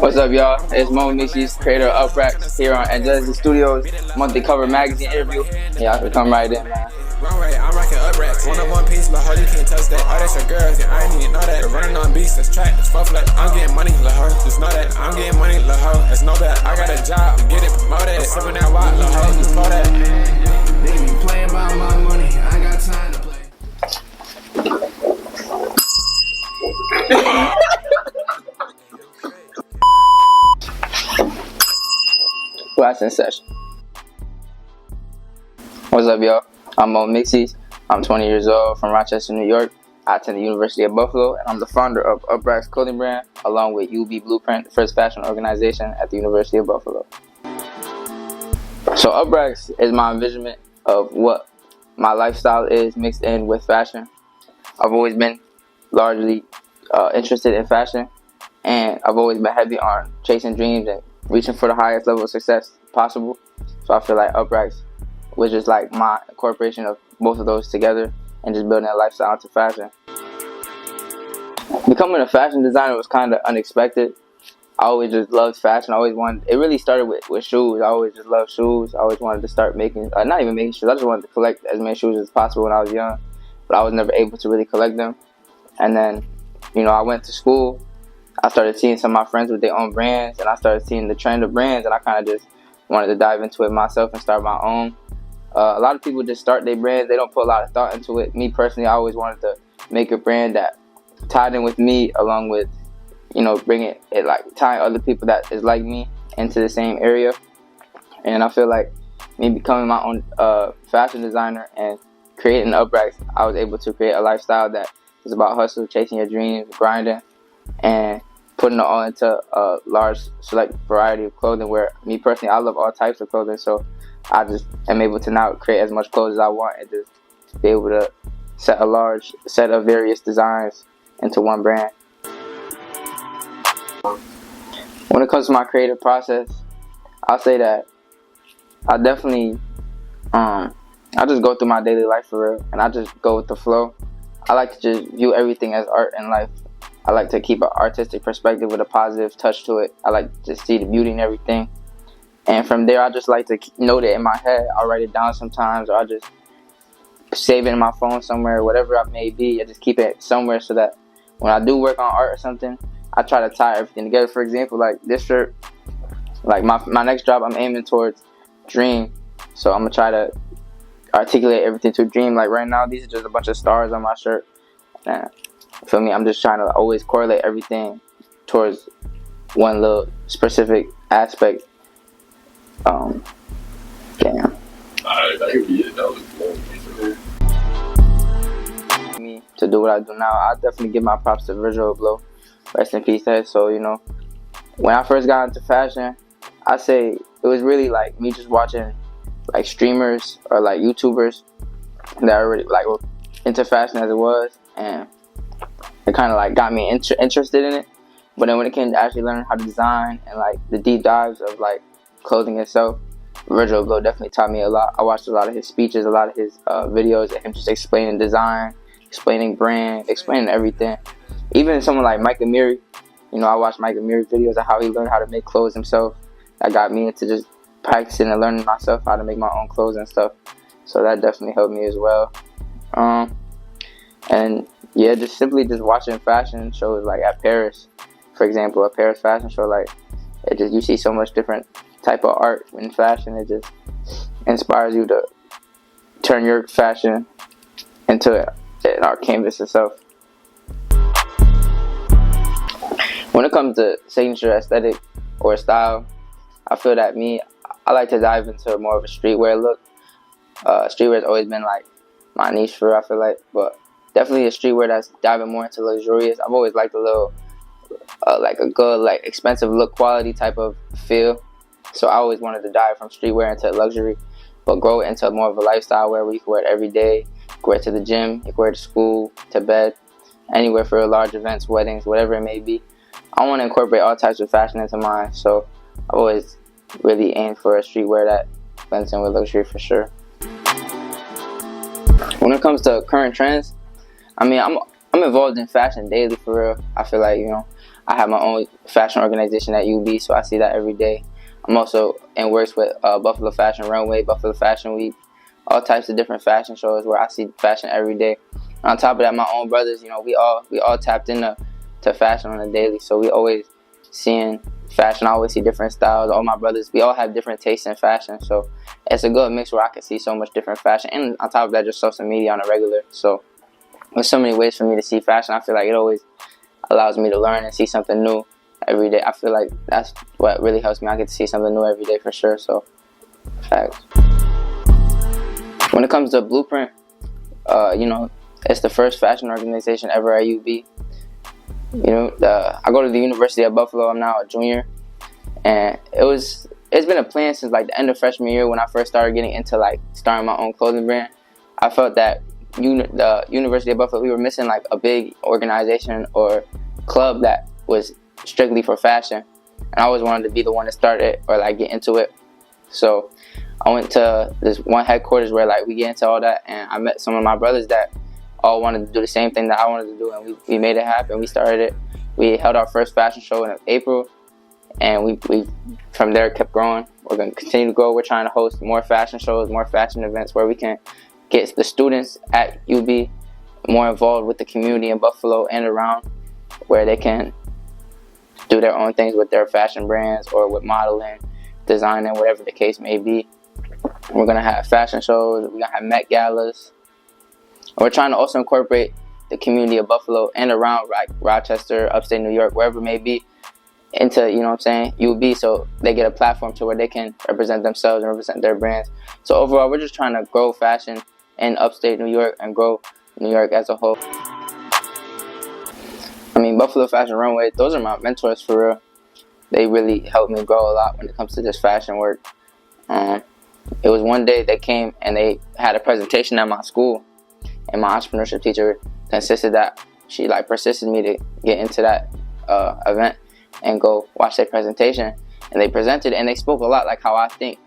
What's up, y'all? It's Mixxies, creator of Upraxx, here on Angelicy Studios, monthly cover magazine interview. Y'all can come right in, man. Runway, I'm rocking Upraxx. One piece, but hoe, you can't touch that. Oh, that's your girl, yeah, I ain't even know that. Running on beats, let's track, let's fuck like I'm getting money, la hoe, just know that. I'm getting money, la hoe, that's no bad. I got a job, get it promoted. Sipping that white, la hoe, just know that. They be playing by my money, I ain't got time to play. Class in session. What's up, y'all? I'm Mixxies. I'm 20 years old from Rochester, New York. I attend the University of Buffalo, and I'm the founder of Upraxx clothing brand, along with UB Blueprint, the first fashion organization at the University of Buffalo. So Upraxx is my envisionment of what my lifestyle is mixed in with fashion. I've always been largely interested in fashion, and I've always been heavy on chasing dreams and reaching for the highest level of success possible. So I feel like Upraxx was just like my incorporation of both of those together and just building a lifestyle into fashion. Becoming a fashion designer was kind of unexpected. I always just loved fashion. I always wanted, it really started with shoes. I always just loved shoes. I always wanted to start making, not even making shoes, I just wanted to collect as many shoes as possible when I was young, but I was never able to really collect them. And then, I went to school. I started seeing some of my friends with their own brands, and I started seeing the trend of brands, and I kind of just wanted to dive into it myself and start my own. A lot of people just start their brands. They don't put a lot of thought into it. Me personally, I always wanted to make a brand that tied in with me, along with, bringing it, like tying other people that is like me into the same area. And I feel like me becoming my own fashion designer and creating Upraxx, I was able to create a lifestyle that is about hustle, chasing your dreams, grinding, and putting it all into a large select variety of clothing, where me personally, I love all types of clothing, so I just am able to now create as much clothes as I want and just be able to set a large set of various designs into one brand. When it comes to my creative process, I'll say that I definitely, I just go through my daily life for real, and I just go with the flow. I like to just view everything as art in life. I like to keep an artistic perspective with a positive touch to it. I like to see the beauty in everything. And from there, I just like to note it in my head. I'll write it down sometimes, or I'll just save it in my phone somewhere, whatever it may be. I just keep it somewhere so that when I do work on art or something, I try to tie everything together. For example, like this shirt, like my next job, I'm aiming towards dream. So I'm going to try to articulate everything to dream. Like right now, these are just a bunch of stars on my shirt. And feel me? I'm just trying to always correlate everything towards one little specific aspect. Me to do what I do now, I definitely give my props to Virgil Blow. Rest in peace, head. So when I first got into fashion, I say it was really like me just watching like streamers or like YouTubers that already like were into fashion as it was, and it kind of like got me interested in it. But then when it came to actually learning how to design and like the deep dives of like clothing itself, Virgil Blow definitely taught me a lot. I watched a lot of his speeches, a lot of his videos of him just explaining design, explaining brand, explaining everything. Even someone like Mike Amiri, I watched Mike Amiri's videos of how he learned how to make clothes himself. That got me into just practicing and learning myself how to make my own clothes and stuff. So that definitely helped me as well. And yeah, just simply watching fashion shows like at Paris, for example, a Paris fashion show, like you see so much different type of art in fashion. It just inspires you to turn your fashion into an art canvas itself. When it comes to signature aesthetic or style, I feel that I like to dive into more of a streetwear look. Streetwear has always been like my niche for, I feel like, but definitely a streetwear that's diving more into luxurious. I've always liked a little, like a good, like expensive look quality type of feel. So I always wanted to dive from streetwear into luxury, but grow it into more of a lifestyle where you can wear it every day. You can wear it to the gym, you can wear it to school, to bed, anywhere for large events, weddings, whatever it may be. I want to incorporate all types of fashion into mine, so I've always really aimed for a streetwear that blends in with luxury for sure. When it comes to current trends, I'm I'm involved in fashion daily for real. I feel like, I have my own fashion organization at UB, so I see that every day. I'm also in works with Buffalo Fashion Runway, Buffalo Fashion Week, all types of different fashion shows where I see fashion every day. And on top of that, my own brothers, we all tapped into fashion on a daily, so we always seeing fashion. I always see different styles. All my brothers, we all have different tastes in fashion, so it's a good mix where I can see so much different fashion. And on top of that, just social media on a regular. So there's so many ways for me to see fashion. I feel like it always allows me to learn and see something new every day. I feel like that's what really helps me. I get to see something new every day for sure. So, facts. When it comes to Blueprint, it's the first fashion organization ever at UB. I go to the University of Buffalo. I'm now a junior, and it's been a plan since like the end of freshman year when I first started getting into like starting my own clothing brand. I felt that the University of Buffalo, we were missing like a big organization or club that was strictly for fashion, and I always wanted to be the one to start it or like get into it. So I went to this one headquarters where like we get into all that, and I met some of my brothers that all wanted to do the same thing that I wanted to do, and we made it happen. We started it. We held our first fashion show in April, and we from there kept growing. We're going to continue to grow. We're trying to host more fashion shows, more fashion events where we can get the students at UB more involved with the community in Buffalo and around, where they can do their own things with their fashion brands or with modeling, designing, whatever the case may be. We're going to have fashion shows. We're going to have Met galas. We're trying to also incorporate the community of Buffalo and around like Rochester, upstate New York, wherever it may be, into, UB, so they get a platform to where they can represent themselves and represent their brands. So overall, we're just trying to grow fashion in upstate New York and grow New York as a whole. Buffalo Fashion Runway, those are my mentors for real. They really helped me grow a lot when it comes to this fashion work. It was one day they came and they had a presentation at my school, and my entrepreneurship teacher she like persisted me to get into that event and go watch their presentation. And they presented and they spoke a lot like how I think,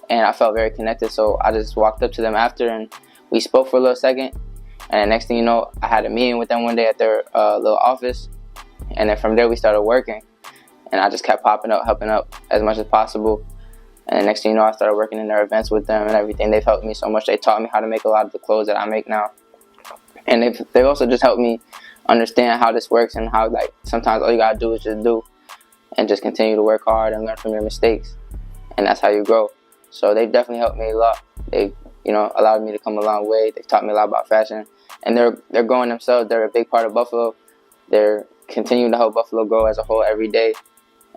and I felt very connected. So I just walked up to them after and we spoke for a little second, and the next thing you know, I had a meeting with them one day at their little office, and then from there we started working, and I just kept popping up, helping up as much as possible. And the next thing you know, I started working in their events with them and everything. They've helped me so much. They taught me how to make a lot of the clothes that I make now. And they've also just helped me understand how this works and how like sometimes all you gotta do is just do and just continue to work hard and learn from your mistakes. And that's how you grow. So they've definitely helped me a lot. They, allowed me to come a long way. They've taught me a lot about fashion. And they're growing themselves. They're a big part of Buffalo. They're continuing to help Buffalo grow as a whole every day.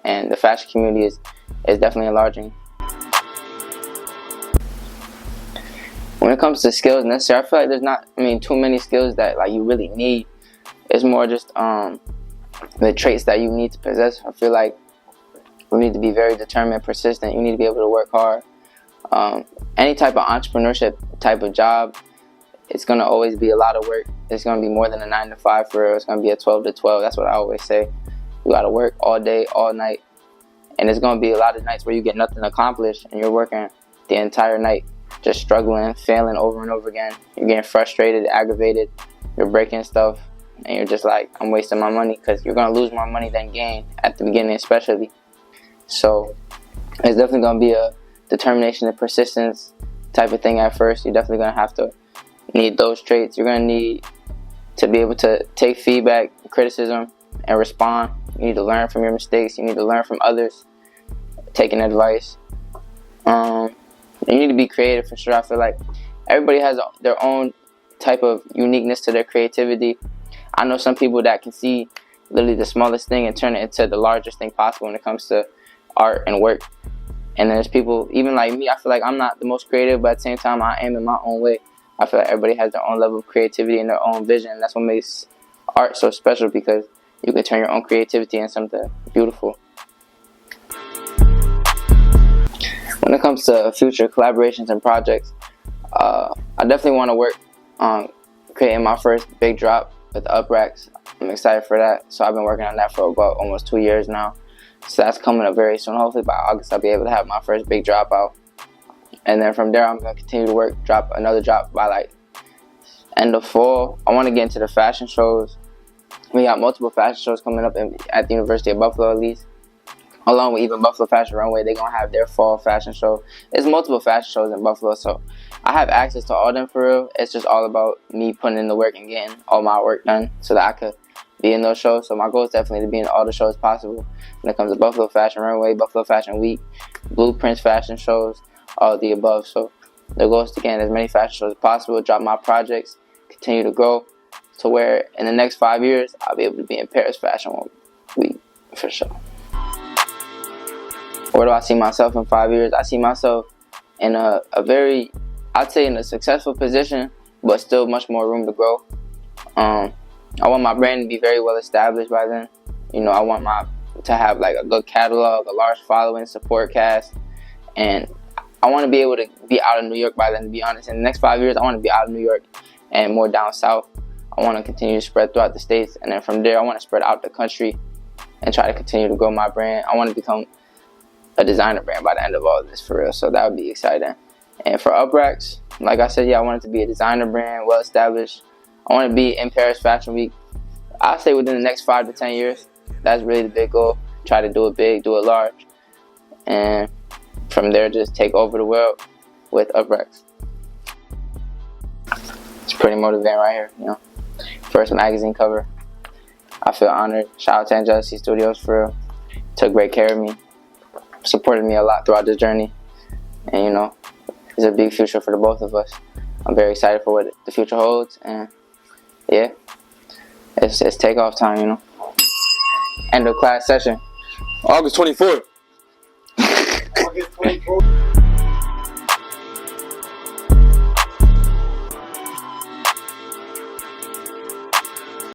And the fashion community is definitely enlarging. When it comes to skills necessary, I feel like there's not, too many skills that like you really need. It's more just the traits that you need to possess. I feel like you need to be very determined, persistent. You need to be able to work hard. Any type of entrepreneurship type of job, it's gonna always be a lot of work. It's gonna be more than a 9 to 5 for real. It's gonna be a 12 to 12. That's what I always say. You gotta work all day, all night, and it's gonna be a lot of nights where you get nothing accomplished, and you're working the entire night, just struggling, failing over and over again. You're getting frustrated, aggravated. You're breaking stuff, and you're just like, I'm wasting my money, because you're gonna lose more money than gain at the beginning, especially. So it's definitely gonna be a determination and persistence type of thing at first. You're definitely gonna have to need those traits. You're gonna need to be able to take feedback, criticism, and respond. You need to learn from your mistakes. You need to learn from others, taking advice. You need to be creative for sure. I feel like everybody has their own type of uniqueness to their creativity. I know some people that can see literally the smallest thing and turn it into the largest thing possible when it comes to art and work. And then there's people, even like me, I feel like I'm not the most creative, but at the same time, I am in my own way. I feel like everybody has their own level of creativity and their own vision. That's what makes art so special, because you can turn your own creativity into something beautiful. When it comes to future collaborations and projects, I definitely want to work on creating my first big drop with Upraxx. I'm excited for that. So I've been working on that for about almost 2 years now. So that's coming up very soon. Hopefully by August I'll be able to have my first big drop out. And then from there I'm going to continue to drop another drop by like end of fall. I want to get into the fashion shows. We got multiple fashion shows coming up at the University of Buffalo, at least. Along with even Buffalo Fashion Runway, they're going to have their fall fashion show. There's multiple fashion shows in Buffalo, so I have access to all of them for real. It's just all about me putting in the work and getting all my work done so that I could be in those shows. So my goal is definitely to be in all the shows possible when it comes to Buffalo Fashion Runway, Buffalo Fashion Week, Blueprints fashion shows, all of the above. So the goal is to get in as many fashion shows as possible, drop my projects, continue to grow to where in the next 5 years, I'll be able to be in Paris Fashion Week for sure. Where do I see myself in 5 years? I see myself in a very, I'd say in a successful position, but still much more room to grow. I want my brand to be very well established by then. You know, I want to have like a good catalog, a large following, support cast, and I want to be able to be out of New York by then, to be honest. In the next 5 years, I want to be out of New York and more down south. I want to continue to spread throughout the states, and then from there, I want to spread out the country and try to continue to grow my brand. I want to become a designer brand by the end of all of this, for real. So that would be exciting. And for Upraxx, like I said, yeah, I want it to be a designer brand, well established. I want to be in Paris Fashion Week, I'll say within the next 5 to 10 years. That's really the big goal. Try to do it big, do it large, and from there just take over the world with Upraxx. It's pretty motivating right here, you know. First magazine cover. I feel honored. Shout out to Angelicy Studios for real. Took great care of me, supported me a lot throughout this journey, and you know, it's a big future for the both of us. I'm very excited for what the future holds, and yeah, it's takeoff time, you know. End of class session, August 24th. August 24th.